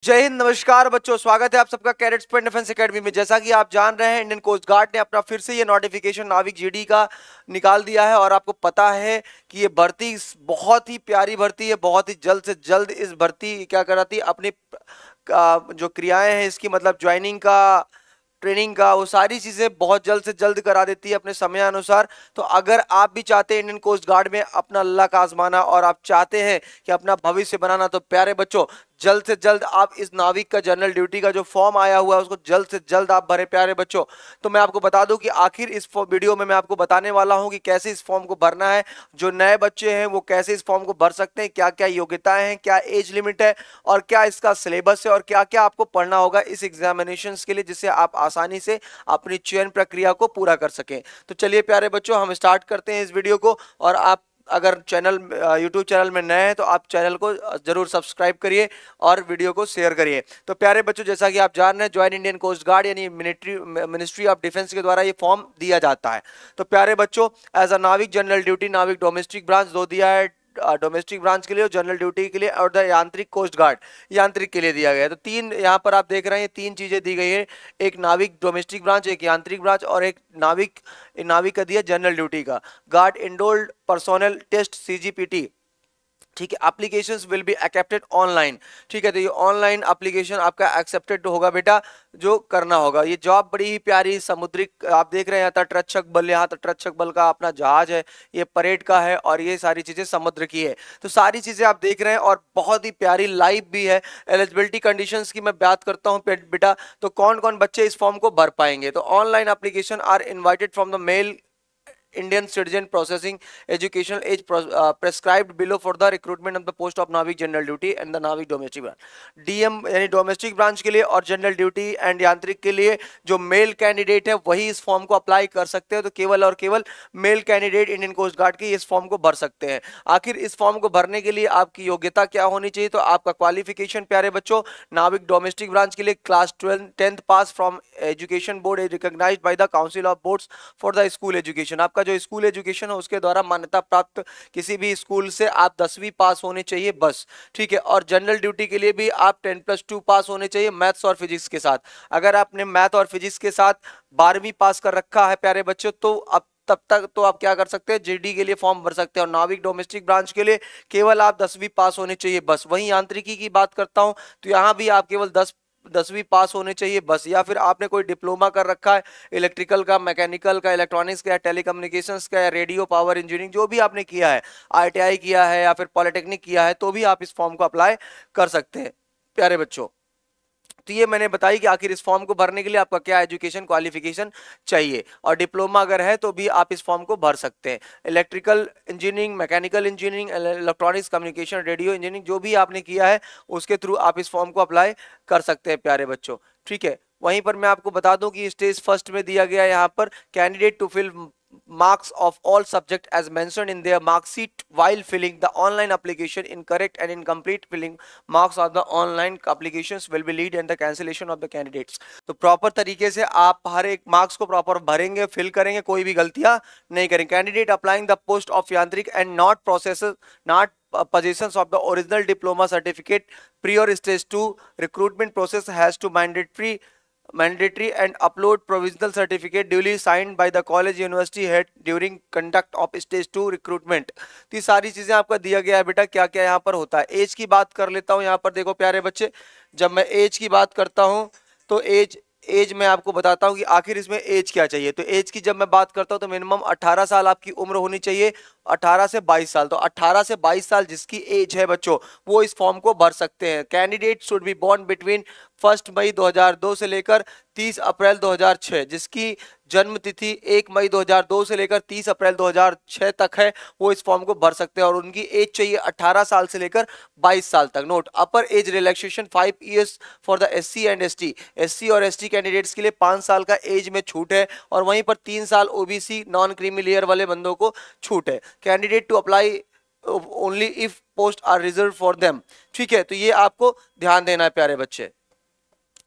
जय हिंद, नमस्कार बच्चों, स्वागत है आप सबका कैडेट्स पॉइंट डिफेंस एकेडमी में। जैसा कि आप जान रहे हैं, इंडियन कोस्ट गार्ड ने अपना फिर से ये नोटिफिकेशन नाविक जीडी का निकाल दिया है और आपको पता है कि ये भर्ती बहुत ही प्यारी भर्ती है। बहुत ही जल्द से जल्द इस भर्ती क्या कराती है, अपनी जो क्रियाएं हैं इसकी, मतलब ज्वाइनिंग का, ट्रेनिंग का, वो सारी चीजें बहुत जल्द से जल्द करा देती है अपने समय अनुसार। तो अगर आप भी चाहते हैं इंडियन कोस्ट गार्ड में अपना लक आजमाना और आप चाहते हैं कि अपना भविष्य बनाना, तो प्यारे बच्चों जल्द से जल्द आप इस नाविक का जनरल ड्यूटी का जो फॉर्म आया हुआ है उसको जल्द से जल्द आप भरें प्यारे बच्चों। तो मैं आपको बता दूं कि आखिर इस वीडियो में मैं आपको बताने वाला हूं कि कैसे इस फॉर्म को भरना है। जो नए बच्चे हैं वो कैसे इस फॉर्म को भर सकते हैं, क्या क्या योग्यताएं हैं, क्या एज लिमिट है और क्या इसका सिलेबस है और क्या क्या आपको पढ़ना होगा इस एग्जामिनेशन के लिए, जिससे आप आसानी से अपनी चयन प्रक्रिया को पूरा कर सकें। तो चलिए प्यारे बच्चों, हम स्टार्ट करते हैं इस वीडियो को। और आप अगर चैनल यूट्यूब चैनल में नए हैं तो आप चैनल को जरूर सब्सक्राइब करिए और वीडियो को शेयर करिए। तो प्यारे बच्चों, जैसा कि आप जान रहे हैं, ज्वाइन इंडियन कोस्ट गार्ड यानी मिनिस्ट्री ऑफ डिफेंस के द्वारा ये फॉर्म दिया जाता है। तो प्यारे बच्चों, एज अ नाविक जनरल ड्यूटी, नाविक डोमेस्टिक ब्रांच दो दिया है, डोमेस्टिक ब्रांच के लिए और जनरल ड्यूटी के लिए, और द यांत्रिक कोस्ट गार्ड यांत्रिक के लिए दिया गया है। तो तीन यहाँ पर आप देख रहे हैं, तीन चीजें दी गई है, एक नाविक डोमेस्टिक ब्रांच, एक यांत्रिक ब्रांच और एक नाविक का दिया जनरल ड्यूटी का। गार्ड इनरोल्ड पर्सोनल टेस्ट सीजीपीटी, ठीक है। Applications will be accepted online, ठीक है। तो ये ऑनलाइन एप्लीकेशन आपका एक्सेप्टेड होगा बेटा, जो करना होगा। ये जॉब बड़ी ही प्यारी समुद्रिक, आप देख रहे हैं यहाँ तटरक्षक बल, यहाँ तटरक्षक बल का अपना जहाज है, ये परेड का है और ये सारी चीजें समुद्र की है। तो सारी चीजें आप देख रहे हैं और बहुत ही प्यारी लाइव भी है। एलिजिबिलिटी कंडीशंस की मैं बात करता हूँ बेटा, तो कौन कौन बच्चे इस फॉर्म को भर पाएंगे। तो online application are invited from the male Indian citizen processing educational age prescribed below for the recruitment of the post of Navik General Duty and the Navik Domestic Branch। DM यानी domestic branch के लिए और general duty and यांत्रिक के लिए जो male candidate है वही इस फॉर्म को अप्लाई कर सकते हैं। तो केवल और केवल male candidate Indian Coast Guard के इस फॉर्म को भर सकते हैं। आखिर इस फॉर्म को भरने के लिए आपकी योग्यता क्या होनी चाहिए, तो आपका क्वालिफिकेशन प्यारे बच्चों, नाविक डोमेस्टिक ब्रांच के लिए class 10th pass from education board recognised by the council of boards for the school education. आपका जो स्कूल एजुकेशन है उसके द्वारा मान्यता प्राप्त किसी भी स्कूल से आप 10वीं पास होने चाहिए बस, ठीक है। और जनरल ड्यूटी के लिए भी आप 10+2 पास होने चाहिए मैथ्स और फिजिक्स के साथ। अगर आपने मैथ और फिजिक्स के साथ 12वीं पास कर रखा है प्यारे बच्चों, तो अब तब तक तो आप क्या कर सकते हैं, जीडी के लिए फॉर्म भर सकते हैं। और नाविक डोमेस्टिक ब्रांच के लिए केवल आप 10वीं पास होने चाहिए बस। वहीं यांत्रिकी की बात करता हूं तो यहां भी आप केवल 10वीं पास होने चाहिए बस, या फिर आपने कोई डिप्लोमा कर रखा है इलेक्ट्रिकल का, मैकेनिकल का, इलेक्ट्रॉनिक्स का, टेलीकम्युनिकेशंस का, या रेडियो पावर इंजीनियरिंग जो भी आपने किया है, आईटीआई किया है या फिर पॉलिटेक्निक किया है, तो भी आप इस फॉर्म को अप्लाई कर सकते हैं प्यारे बच्चों। तो ये मैंने बताई कि आखिर इस फॉर्म को भरने के लिए आपका क्या एजुकेशन क्वालिफिकेशन चाहिए, और डिप्लोमा अगर है तो भी आप इस फॉर्म को भर सकते हैं। Electrical engineering, mechanical engineering, electronics, communication, radio engineering जो भी आपने किया है उसके थ्रू आप इस फॉर्म को अप्लाई कर सकते हैं प्यारे बच्चों, ठीक है। वहीं पर मैं आपको बता दूं कि स्टेज फर्स्ट में दिया गया है यहाँ पर, candidate to fill marks of all subject as mentioned in their mark sheet while filling the online application. Incorrect and incomplete filling marks of the online applications will be lead and the cancellation of the candidates। तो proper तरीके से आप हर एक marks को proper भरेंगे, fill करेंगे, कोई भी गलतियां नहीं करेंगे। Candidate applying the post of यांत्रिक and not possessions of the original diploma certificate prior stage 2 recruitment process has to mandatory and upload provisional certificate duly signed by the college university head during conduct of stage 2 recruitment। तो ये सारी चीजें आपका दिया गया है बेटा, क्या क्या यहाँ पर होता है। एज की बात कर लेता हूँ यहाँ पर, देखो प्यारे बच्चे, जब मैं एज की बात करता हूँ तो एज में आपको बताता हूं कि आखिर इसमें एज क्या चाहिए। तो एज की जब मैं बात करता हूं तो मिनिमम 18 साल आपकी उम्र होनी चाहिए, 18 से 22 साल। तो 18 से 22 साल जिसकी एज है बच्चों वो इस फॉर्म को भर सकते हैं। Candidate should be born between 1 May 2002 से लेकर 30 अप्रैल 2006, जिसकी जन्म तिथि 1 मई 2002 से लेकर 30 अप्रैल 2006 तक है, वो इस फॉर्म को भर सकते हैं। और उनकी एज चाहिए 18 साल से लेकर 22 साल तक। Note, upper age relaxation 5 years for the SC and ST. SC और एसटी कैंडिडेट्स के लिए 5 साल का एज में छूट है, और वहीं पर 3 साल ओबीसी नॉन क्रीमी लेयर वाले बंदों को छूट है। Candidate to apply only if post are reserve for them, ठीक है। तो ये आपको ध्यान देना है प्यारे बच्चे।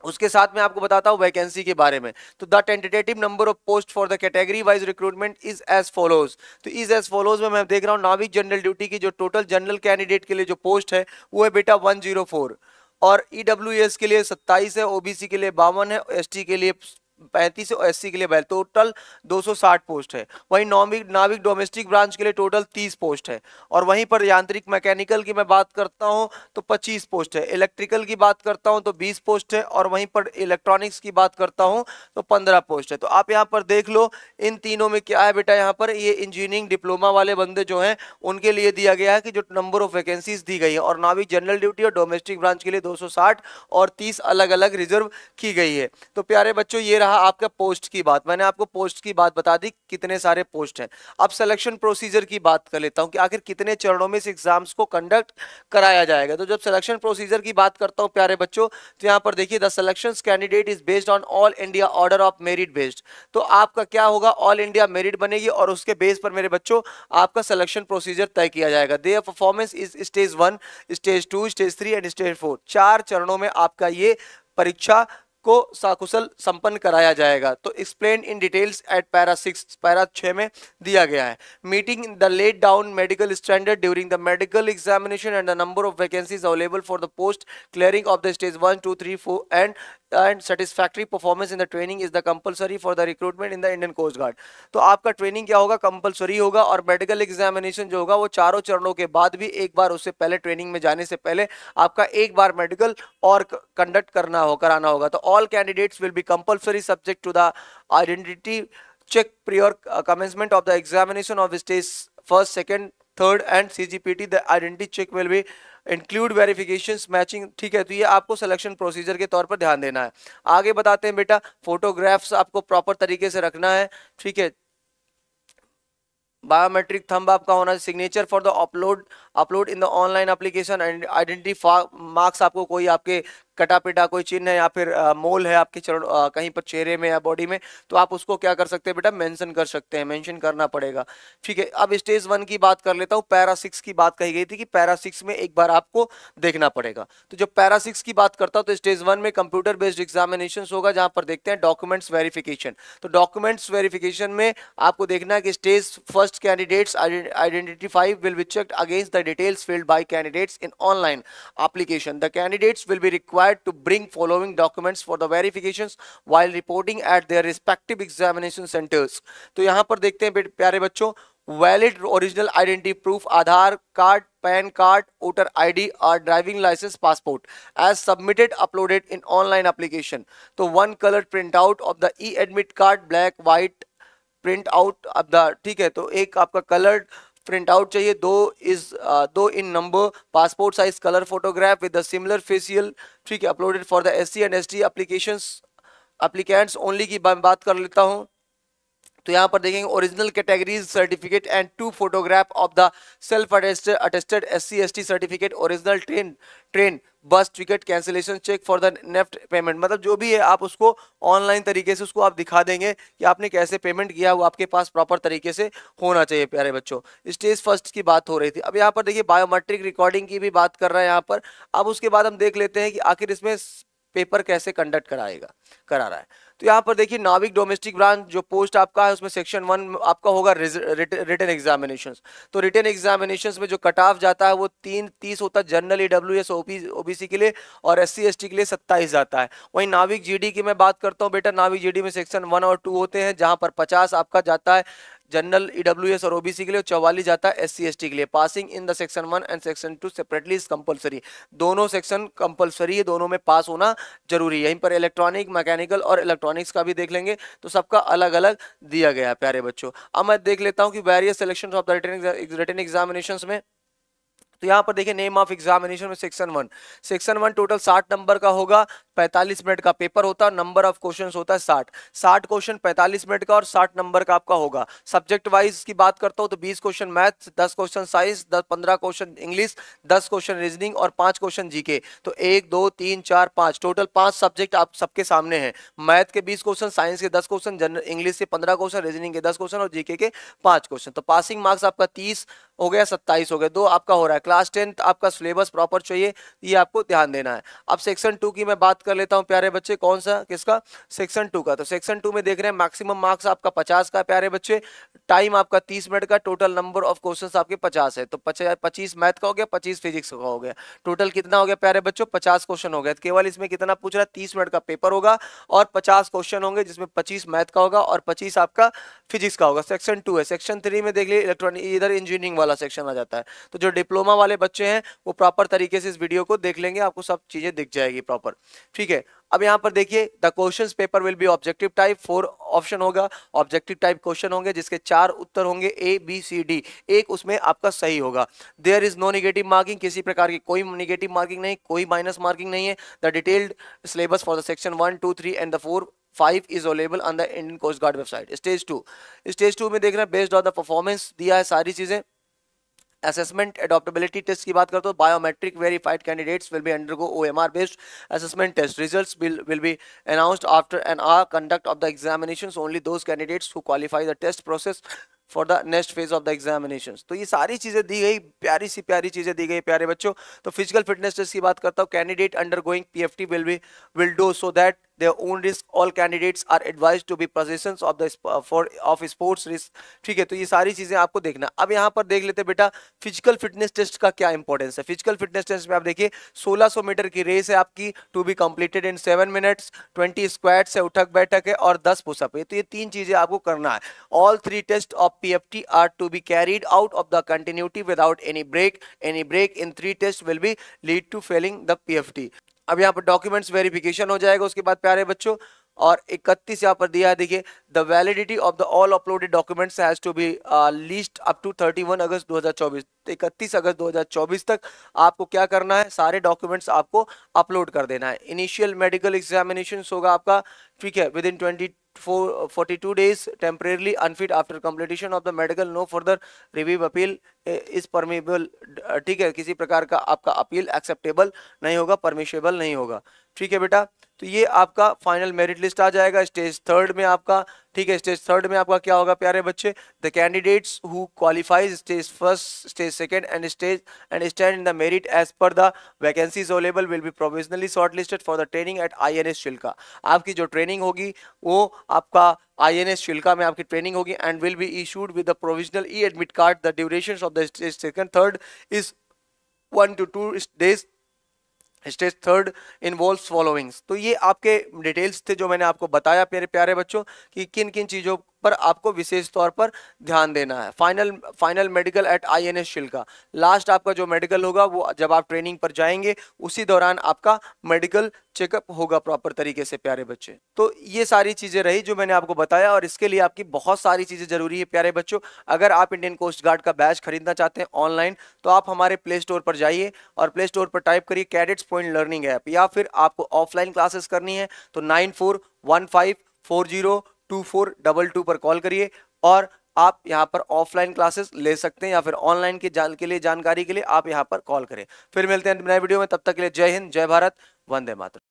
उसके साथ में आपको बताता हूं वैकेंसी के बारे में। तो the tentative number of post for the category wise recruitment is as follows. तो इज एज फॉलोज में मैं देख रहा हूं नाविक जनरल ड्यूटी की जो टोटल जनरल कैंडिडेट के लिए जो पोस्ट है वो है बेटा 104, और ईडब्ल्यूएस के लिए 27 है, ओबीसी के लिए 52 है, एसटी के लिए 35 और एससी के लिए 42, टोटल 260 पोस्ट है। वहीं नाविक नाविक डोमेस्टिक ब्रांच के लिए टोटल 30 पोस्ट है। और वहीं पर यांत्रिक मैकेनिकल की मैं बात करता हूं तो 25 पोस्ट है, इलेक्ट्रिकल की बात करता हूं तो 20 पोस्ट है, और वहीं पर इलेक्ट्रॉनिक्स की बात करता हूं तो 15 पोस्ट है। तो आप यहां पर देख लो इन तीनों में क्या है बेटा, यहां पर ये इंजीनियरिंग डिप्लोमा वाले बंदे जो हैं उनके लिए दिया गया है कि जो नंबर ऑफ वैकेंसीज दी गई है, और नाविक जनरल ड्यूटी और डोमेस्टिक ब्रांच के लिए 260 और 30 अलग अलग रिजर्व की गई है। तो प्यारे बच्चों ये रहा आपका पोस्ट की बात, मैंने आपको पोस्ट की बात बता दी कितने सारे पोस्ट हैं। अब सिलेक्शन प्रोसीजर की बात कर लेता हूं कि आखिर कितने चरणों में इस एग्जाम्स को कंडक्ट कराया जाएगा। तो जब सिलेक्शन प्रोसीजर की बात करता हूं प्यारे बच्चों, तो यहां पर देखिए the selection candidate is based on all India order of merit based. तो आपका क्या होगा, ऑल इंडिया मेरिट बनेगी और उसके बेस पर मेरे बच्चों आपका सिलेक्शन प्रोसीजर तय किया जाएगा। Their performance is stage 1, stage 2, stage 3 and stage 4। 4 चरणों में आपका ये परीक्षा को सकुशल संपन्न कराया जाएगा। तो explain in details at para 6, para 6 में दिया गया है। Meeting the laid down medical standard during the medical examination and the number of vacancies available for the post clearing of the stage 1, 2, 3, 4 and satisfactory performance in the training is the compulsory for the recruitment in the Indian Coast Guard। तो आपका training क्या होगा, compulsory होगा, और medical examination जो होगा वो चारों चरणों के बाद भी एक बार उससे पहले, ट्रेनिंग में जाने से पहले आपका एक बार मेडिकल और कंडक्ट कराना होगा। तो all candidates will be compulsory subject to the identity check prior commencement of the examination of stage 1st, 2nd, 3rd and CGPT। the identity check will be include verifications matching. ठीक है, तो ये आपको selection procedure के तौर पर ध्यान देना है। आगे बताते हैं बेटा, फोटोग्राफ्स आपको प्रॉपर तरीके से रखना है। ठीक है, बायोमेट्रिक थंब आपका होना, signature for the upload in the online application and identity marks, आपको कोई आपके कटा पिटा कोई चिन्ह है या फिर मोल है आपके चरण कहीं पर चेहरे में या बॉडी में, तो आप उसको क्या कर सकते हैं बेटा, मेंशन कर सकते हैं, मेंशन करना पड़ेगा। ठीक है, अब स्टेज 1 की बात कर लेता हूँ। पैरा 6 की बात कही गई थी कि पैरा 6 में एक बार आपको देखना पड़ेगा। तो जब पैरा 6 की बात करता हूँ तो स्टेज 1 में कंप्यूटर बेस्ड एग्जामिनेशन होगा, जहां पर देखते हैं डॉक्यूमेंट्स वेरिफिकेशन। तो डॉक्यूमेंट्स वेरिफिकेशन में आपको देखना है कि stage 1 candidates identify will be checked against the details filled by candidates in online application। the candidates will be required to bring following documents for the verifications while reporting at their respective examination centers। तो यहां पर देखते हैं प्यारे बच्चों, valid original identity proof, Aadhaar card, PAN card, voter ID और driving licence, passport as submitted uploaded in online application. तो 1 colour print out of the e admit card, black white print out of the, ठीक है, तो एक आपका coloured print out चाहिए, 2 in number, passport size colour photograph with the similar facial, ठीक है, uploaded for the SC and ST applications applicants only की बात कर लेता हूं। तो यहां पर देखेंगे original categories certificate and 2 photograph of the self attested SC ST certificate, original train bus ticket, cancellation cheque for the NEFT payment. मतलब जो भी है आप उसको ऑनलाइन तरीके से उसको आप दिखा देंगे कि आपने कैसे पेमेंट किया, वो आपके पास प्रॉपर तरीके से होना चाहिए। प्यारे बच्चों, स्टेज 1 की बात हो रही थी। अब यहाँ पर देखिए बायोमेट्रिक रिकॉर्डिंग की भी बात कर रहा है यहाँ पर। अब उसके बाद हम देख लेते हैं कि आखिर इसमें पेपर कैसे कंडक्ट करा रहा है। तो यहाँ पर देखिए नाविक डोमेस्टिक ब्रांच जो पोस्ट आपका है उसमें सेक्शन 1 आपका होगा रिटन एग्जामिनेशंस। तो रिटन एग्जामिनेशंस में जो कट ऑफ जाता है वो 30 होता है जनरल, ईडब्ल्यूएस, ओबीसी के लिए, और एससी एसटी के लिए 27 जाता है। वहीं नाविक जीडी की मैं बात करता हूँ बेटा, नाविक जीडी में सेक्शन 1 और 2 होते हैं, जहां पर 50 आपका जाता है जनरल, ईडब्ल्यूएस और ओबीसी के लिए, 44 जाता है एससी एसटी के लिए। Passing in the section 1 and section 2 separately is compulsory. दोनों सेक्शन कंपलसरी है, दोनों में पास होना जरूरी है। यहीं पर इलेक्ट्रॉनिक, मैकेनिकल और इलेक्ट्रॉनिक्स का भी देख लेंगे, तो सबका अलग अलग दिया गया है प्यारे बच्चों। अब मैं देख लेता हूं कि various selection of the written examinations में। तो यहाँ पर देखिए नेम ऑफ एग्जामिनेशन में सेक्शन 1 टोटल 60 नंबर का होगा, 45 मिनट का पेपर होता है, नंबर ऑफ क्वेश्चंस होता है 60 क्वेश्चन 45 मिनट का और 60 नंबर का आपका होगा। सब्जेक्ट वाइज की बात करता हूँ तो 20 question maths, 10 question science, 15 question English, 10 question reasoning और 5 क्वेश्चन जीके। तो 1 2 3 4 5 टोटल 5 सब्जेक्ट आप सबके सामने हैं। मैथ के 20 क्वेश्चन, साइंस के 10 क्वेश्चन, जनरल इंग्लिश के 15 क्वेश्चन, रीजनिंग के 10 क्वेश्चन और जीके के 5 क्वेश्चन। तो पासिंग मार्क्स आपका 30 हो गया, 27 हो गया, 2 आपका हो रहा है। क्लास 10th आपका सिलेबस प्रॉपर चाहिए, ये आपको ध्यान देना है। अब सेक्शन 2 की मैं बात कर लेता हूं प्यारे बच्चे, कौन सा, किसका, सेक्शन 2 का। तो सेक्शन 2 में देख रहे हैं मैक्सिमम मार्क्स आपका 50 का प्यारे बच्चे, टाइम आपका 30 मिनट का, टोटल नंबर ऑफ क्वेश्चंस आपके 50 है। तो 25 मैथ का हो गया, 25 फिजिक्स का हो गया, टोटल कितना हो गया प्यारे बच्चों, 50 क्वेश्चन हो गया। केवल इसमें कितना पूछ रहा है, 30 मिनट का पेपर होगा और 50 क्वेश्चन होंगे, जिसमें 25 मैथ का होगा और 25 आपका फिजिक्स का होगा। सेक्शन 2 है। सेक्शन 3 में देख लीजिए इलेक्ट्रॉनिक, इधर इंजीनियरिंग वाला सेक्शन आ जाता है। तो जो डिप्लोमा वाले बच्चे हैं वो प्रॉपर तरीके से इस वीडियो को देख लेंगे, आपको सब चीजें दिख जाएगी प्रॉपर, ठीक है। अब यहाँ पर देखिए the questions paper will be objective type, 4 option होगा, ऑब्जेक्टिव टाइप क्वेश्चन होंगे जिसके 4 उत्तर होंगे, ए बी सी डी, एक उसमें आपका सही होगा। There is no negative marking, किसी प्रकार की कोई नेगेटिव मार्किंग नहीं, कोई माइनस मार्किंग नहीं है। The detailed syllabus for the section 1, 2, 3 and the 4, 5 is available on the Indian Coast Guard website. Stage 2 में देख रहे हैं बेस्ड ऑन द परफॉर्मेंस दिया है सारी चीजें। असेसमेंट एडॉप्टेबिलिटी टेस्ट की बात करते हो, biometric verified candidates will be undergo OMR based assessment test, results will be announced after an hour conduct of the examinations, only those candidates who qualify the test process for the next phase of the examinations. तो ये सारी चीजें दी गई, प्यारी सी प्यारी चीजें दी गई प्यारे बच्चों। तो फिजिकल फिटनेस टेस्ट की बात करता हूँ, candidate undergoing PFT will do so that their own risk, all candidates are advised to be possessions of the of sports risk, ठीक है। तो ये सारी चीजें आपको देखना। अब यहाँ पर देख लेते बेटा फिजिकल फिटनेस टेस्ट का क्या इंपॉर्टेंस है। फिजिकल फिटनेस टेस्ट में आप देखिए 1600 मीटर की रेस है आपकी, to be completed in 7 minutes, 20 squats है, उठक बैठक है और 10 पुशअप है। तो ये 3 चीजें आपको करना है। All 3 test of PFT are to be carried out of the continuity without any break in 3 test will be lead to failing the PFT। अब यहाँ पर डॉक्यूमेंट्स वेरिफिकेशन हो जाएगा उसके बाद प्यारे बच्चों, और 31 यहाँ पर दिया है, देखिए the validity of the all uploaded documents has to be least up to 31 अगस्त 2024। 31 अगस्त 2024 तक आपको क्या करना है, सारे डॉक्यूमेंट्स आपको अपलोड कर देना है। इनिशियल मेडिकल एग्जामिनेशन होगा आपका, ठीक है, with in 42 days, temporarily unfit after completion of the medical, no further review appeal is permissible, ठीक है, किसी प्रकार का आपका अपील एक्सेप्टेबल नहीं होगा, परमिशेबल नहीं होगा, ठीक है बेटा। तो ये आपका फाइनल मेरिट लिस्ट आ जाएगा स्टेज 3 में आपका, ठीक है। स्टेज 3 में आपका क्या होगा प्यारे बच्चे, the candidates who qualifies stage 1, stage 2 and stand in the merit as per the vacancies available will be provisionally shortlisted for the training at INS Chilka. आपकी जो ट्रेनिंग होगी वो आपका INS चिल्का में आपकी ट्रेनिंग होगी and will be issued with the provisional admit card. The duration of the stage 2, 3 is 1 to 2 days। Stage 3 involves followings. तो ये आपके डिटेल्स थे जो मैंने आपको बताया मेरे प्यारे बच्चों कि किन किन चीज़ों पर आपको विशेष तौर पर ध्यान देना है। Final medical at INS Chilka, last आपका जो मेडिकल होगा वो जब आप ट्रेनिंग पर जाएंगे उसी दौरान आपका मेडिकल चेकअप होगा प्रॉपर तरीके से प्यारे बच्चे। तो ये सारी चीज़ें रही जो मैंने आपको बताया, और इसके लिए आपकी बहुत सारी चीज़ें जरूरी है प्यारे बच्चों। अगर आप इंडियन कोस्ट गार्ड का बैच खरीदना चाहते हैं ऑनलाइन, तो आप हमारे प्ले स्टोर पर जाइए और प्ले स्टोर पर टाइप करिए कैडेट्स पॉइंट लर्निंग ऐप, या फिर आपको ऑफलाइन क्लासेस करनी है तो 9415402422 पर कॉल करिए और आप यहां पर ऑफलाइन क्लासेस ले सकते हैं, या फिर ऑनलाइन के जानकारी के लिए आप यहां पर कॉल करें। फिर मिलते हैं नए वीडियो में, तब तक के लिए जय हिंद, जय भारत, वंदे मातरम।